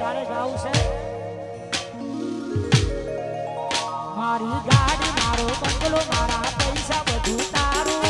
તારે ગાવું છે મારી ગાડી મારો બંગલો મારા પૈસા બધું તારું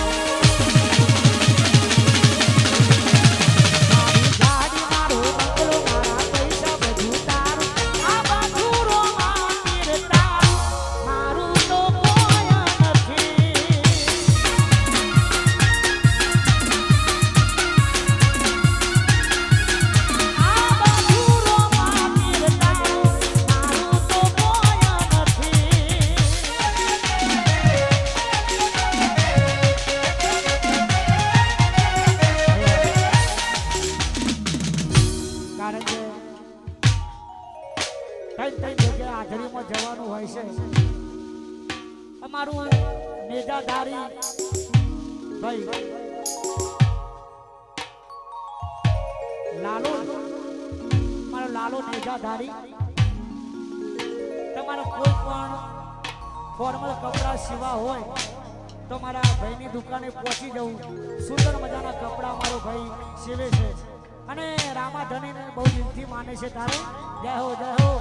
જવાનું હોય છે અમારું નેજાધારી ભાઈ લાલો મારો લાલો નેજાધારી તમારો કોઈ પણ ફોર્મલ કપડા સીવા હોય તો મારા ભાઈની દુકાને પહોંચી જવું સુંદર મજાના કપડા મારો ભાઈ સીવે છે અને રામાધણીને બહુ દિલથી માને છે તારે જય હો જય હો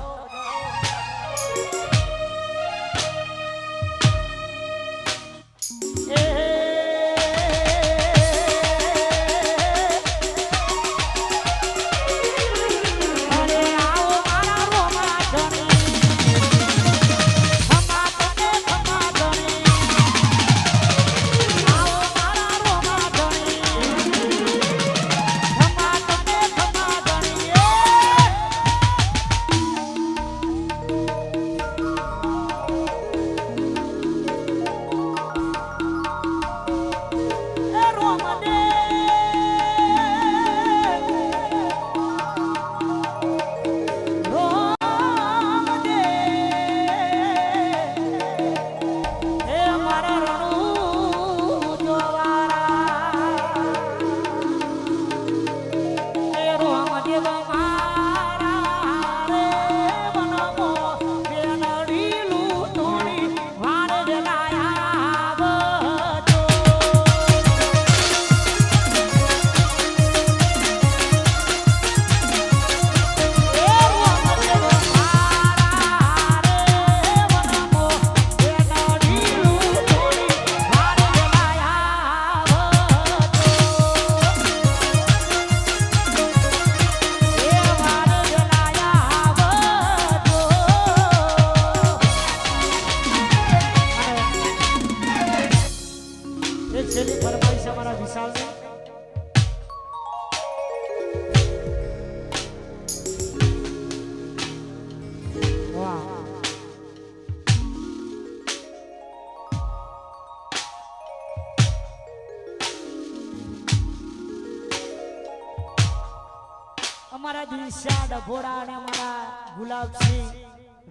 અમારા દિશા ડભોડા અને અમારા ગુલાબસિંહ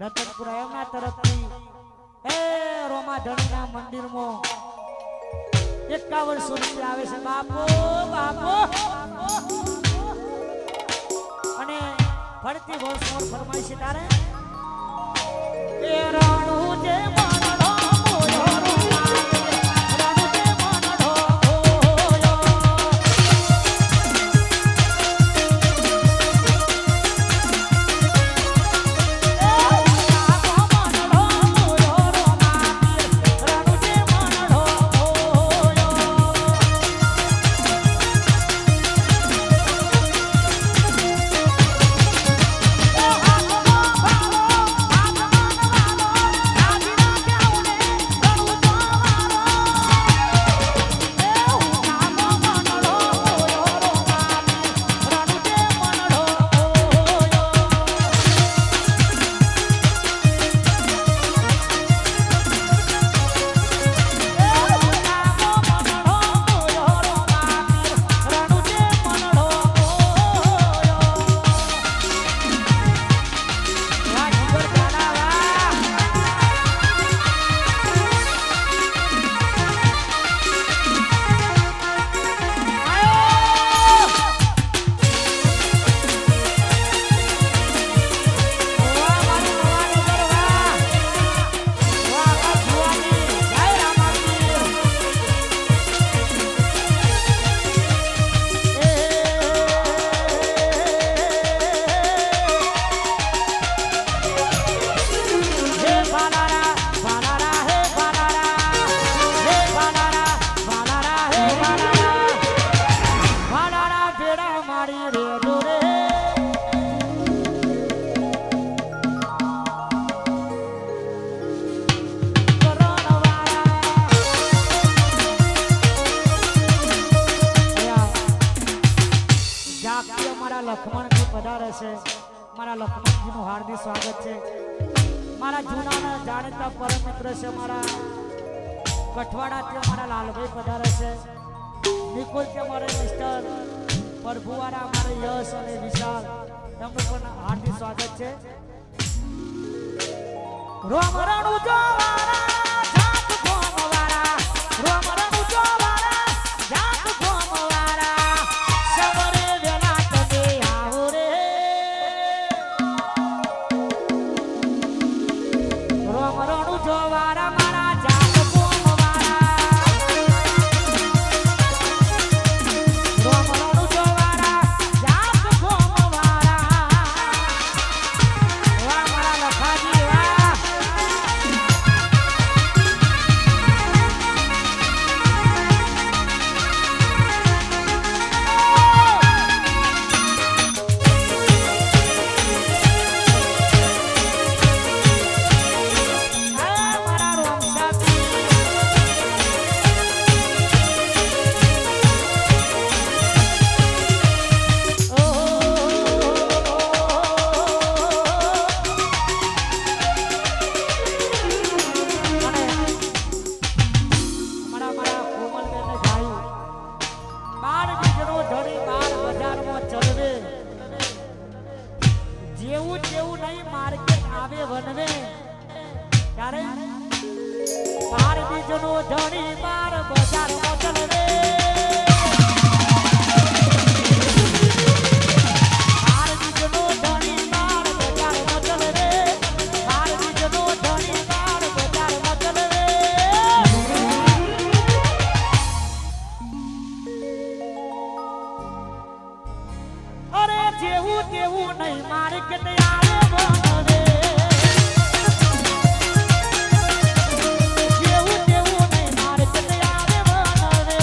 રતનપુરા એમના તરફથી એ રોમાધણીના મંદિરમાં 5100 રૂપિયા આવે છે બાપો બાપો અને ફરતી વર્ષ ફરમાઈ છે તારે એ રાણું જે મારા લખમણજીનું હાર્દિક સ્વાગત છે. મારા જૂના જાણીતા પરમ મિત્ર છે મારા કઠવાડાથી મારા લાલભાઈ પધારે છે. નિકુલ કે મારે મિસ્ટર પ્રભુવાળા મારે યશ અને વિશાલ એમનું પણ હાર્દિક સ્વાગત છે. રોમ રણુ જોવાળા જાત ગોમવાળા રોમ રણુ જોવાળા જાત ગોમવાળા સવરે વેલા તમે આવો રે રોમ રણુ જોવાળા મારા જાત ગોમવાળા રોમ રણુ જોવાળા જાત ગોમવાળા વાહ મારા લખાજી વાહ જેવું જેવું નહીં માર્કેટ આવે વનવે ત્યારે બાર બીજનો ધણી બાર બજારમાં ચલવે બાર બીજનો ધણી બાર બજારમાં ચલવે બાર બીજનો ધણી બાર બજારમાં ચલવે અરે જેવું તેવું નહીં માર્કેટ આવે વનવે જેવું તેવું નહીં માર્કેટ આવે વનવે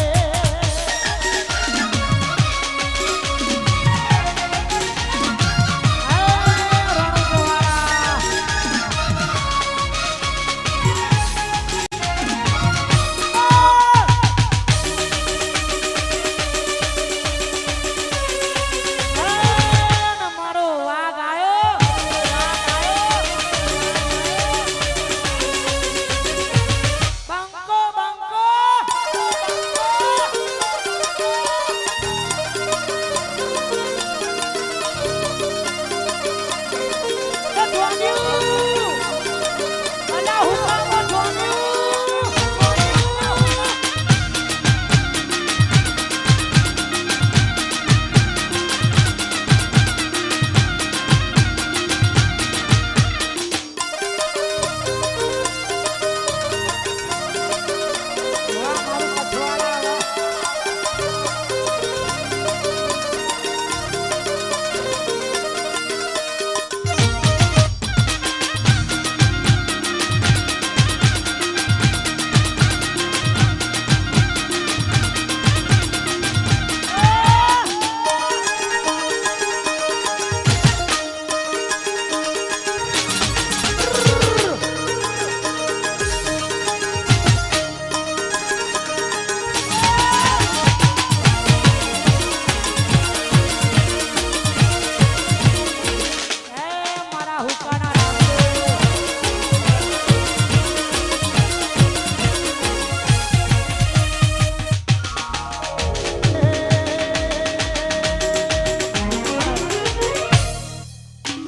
મારો વાઘ આયો બંકો બંકો અલા હુકામો ધોન્યું વાહ મારું કઠવાડા વાહ મારા હુકાના રામદેવ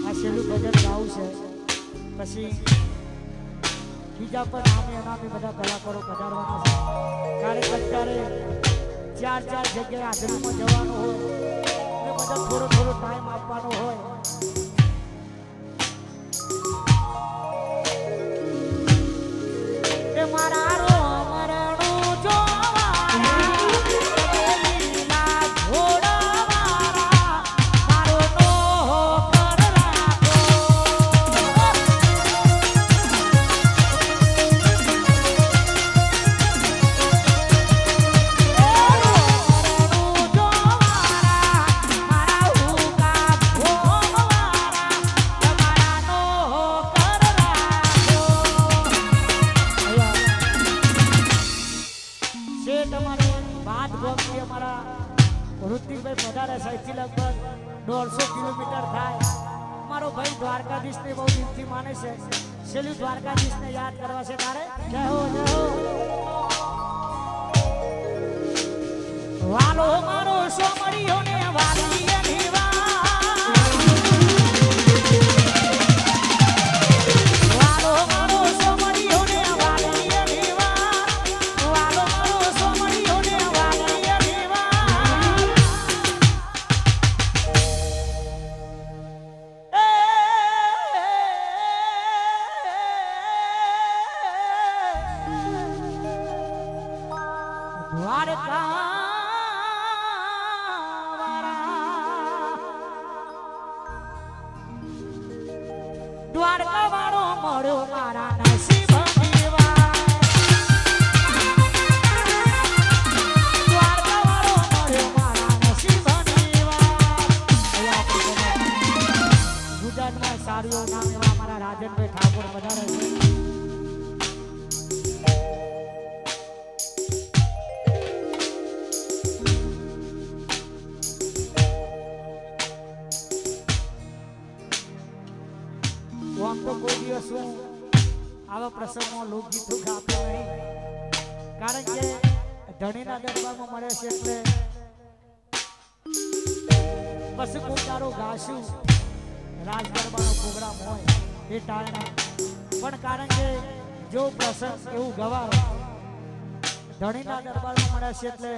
આ છેલ્લું ભજન ગાવું છે પછી બીજા પર નામે અનામે બધા કલાકારો પધારવાના છે. ક્યારેક અત્યારે ચાર ચાર જગ્યાએ હાજરીમાં જવાનું હોય એટલે બધા થોડો થોડો ટાઈમ આપવાનો હોય. એ મારા રોમ રણુ જોવાળા લીલા ઘોડાવાળા મારો નોહો કર રાખો મારા હુકા ભોવાળા તમારા નોહો કર રાખો. શેઠ અમારે વાત ગોમથી અમારા ઋતિકભાઈ પધારે છે. અહીંથી લગભગ 150 કિલોમીટર થાય. દ્વારકાધીશ ને બહુ દિલથી માને છે છેલ્લું દ્વારકાધીશ ને યાદ કરવા છે તારે જય હો વાલો મારો સોમડીયો ને વાલી દ્વારકા વાળો મળ્યો મારા નસીબ ગુજરાતમાં સારું નામ એવા અમારા રાજનભાઈ ઠાકોર વધારે છે. આમ તો કોઈ દિવસ હું આવા પ્રસંગમાં લોકગીતો ગાતો નહીં, કારણ કે ધણીના દરબારમાં મળે છે એટલે પછી કોઈ તારો ગાશું રાજ દરબારનો પ્રોગ્રામ હોય એ ટાણે, પણ કારણ કે જો પ્રસંગ એવું ગવાય ધણીના દરબારમાં મળે છે એટલે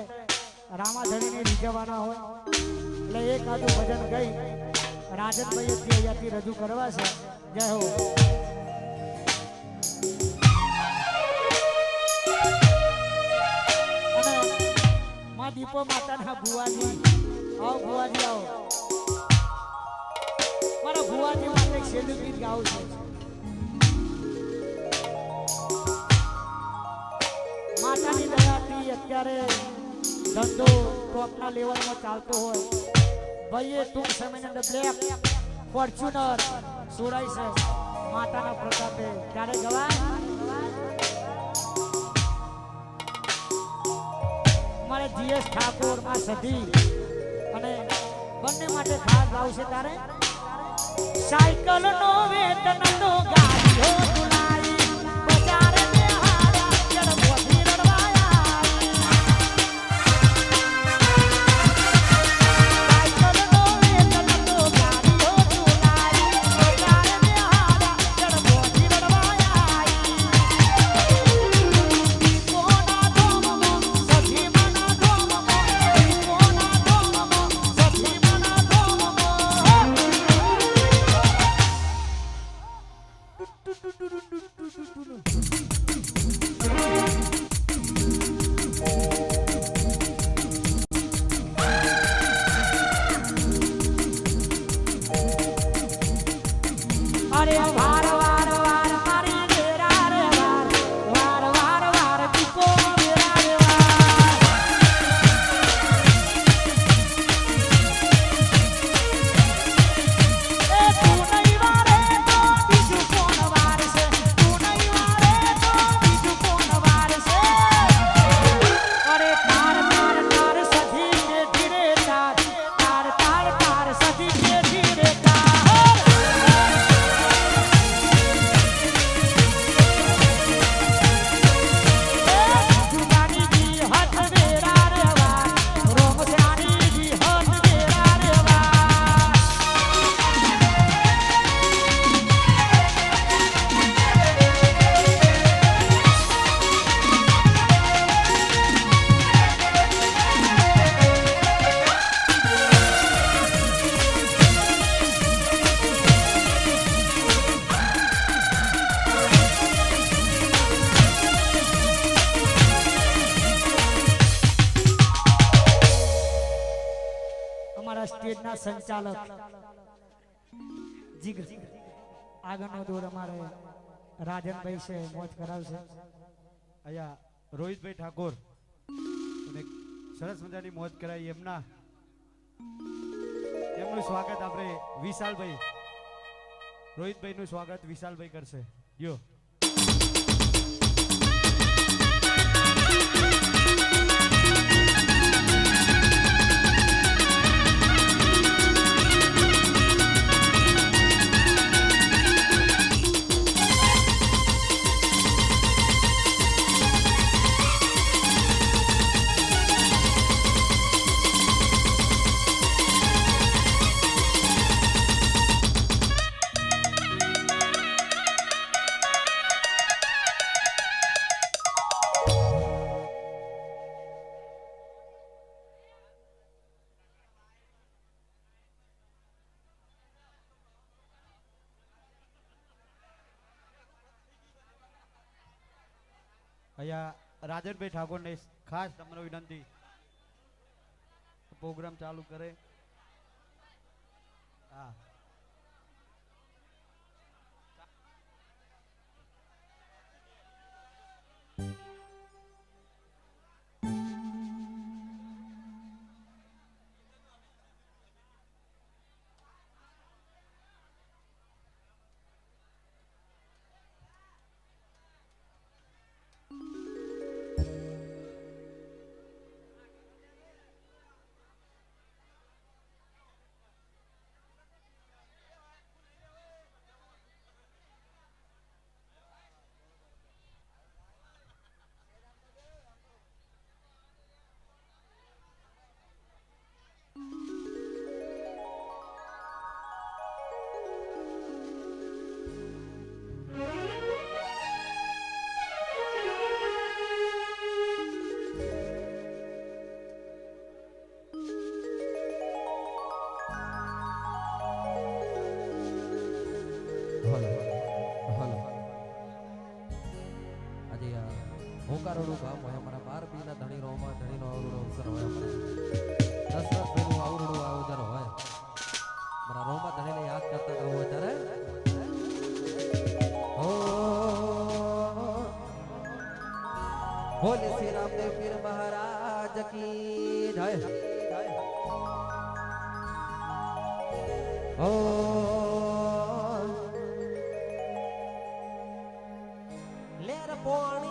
રામા ધણીને રીઝવવાના હોય એટલે એક આદું ભજન ગઈ રાજનભાઈ અહીંયાથી રજૂ કરવા છે. જય હો. અને માં દીપો માતાના ભુવાજી આવો, ભુવાજી આવો. મારા ભુવાજી માટે એક છેલ્લું ગીત ગાવું છે. માતાની દયાથી અત્યારે ધંધો ટોપના લેવલમાં ચાલતો હોય, ભાઈએ ટૂંક સમયની અંદર બ્લેક ફોર્ચ્યુનર સોડાઈ છે માતાના પ્રતાપે, ત્યારે ગવાય મારે જીએસ ઠાકોર માં સધી અને બંને માટે ખાસ આવશે. તારે સાયકલ નો વેતન નો ગાડીઓ તુલાઈ બજાર મે હારા ચલ મોથી રડવાયા. સાયકલ નો વેતન નો ગાડીઓ તુલાઈ બજાર મે હારા ચલ મોથી રડવાયા. કોના ધોમો સધી મના ધોમો, કોના ધોમો સધી મના ધોમો. અરે વાર વાર વાર મારી ડેરા રે વાર વાર વાર વાર દીકો ડેરા રે વાર. એ તું નહીં વારે તો બીજું કોણ વારશે, તું નહીં વારે તો બીજું કોણ વારશે. અરે તાર તાર તાર સધી કે ધીરે તાર તાર તાર તાર સધી કે ધીરે તાર. અમારા સ્ટેજના સંચાલક જીગર આગળનો દોર અમારે રાજનભાઈ છે, મોજ કરાવશે. અહીંયા રોહિતભાઈ ઠાકોર અને સરસ મજાની મોજ કરાઈ એમનું સ્વાગત આપણે વિશાલભાઈ, રોહિતભાઈ નું સ્વાગત વિશાલભાઈ કરશે. યો અહીંયા રાજનભાઈ ઠાકોરને ખાસ નમ્ર વિનંતી પ્રોગ્રામ ચાલુ કરે. હા હોકારોનું ગામ હોય અમારા 12 પીના ધણી રોમાં ધણીનો આવડું અવસર હોય અમારા દશરથભાઈનું આવડું અવસર હોય મારા રોમાં ધણીને યાદ કરતા હોય ત્યારે બોલે શ્રી રામદેવ પીર મહારાજ કી જય. લેર પોણી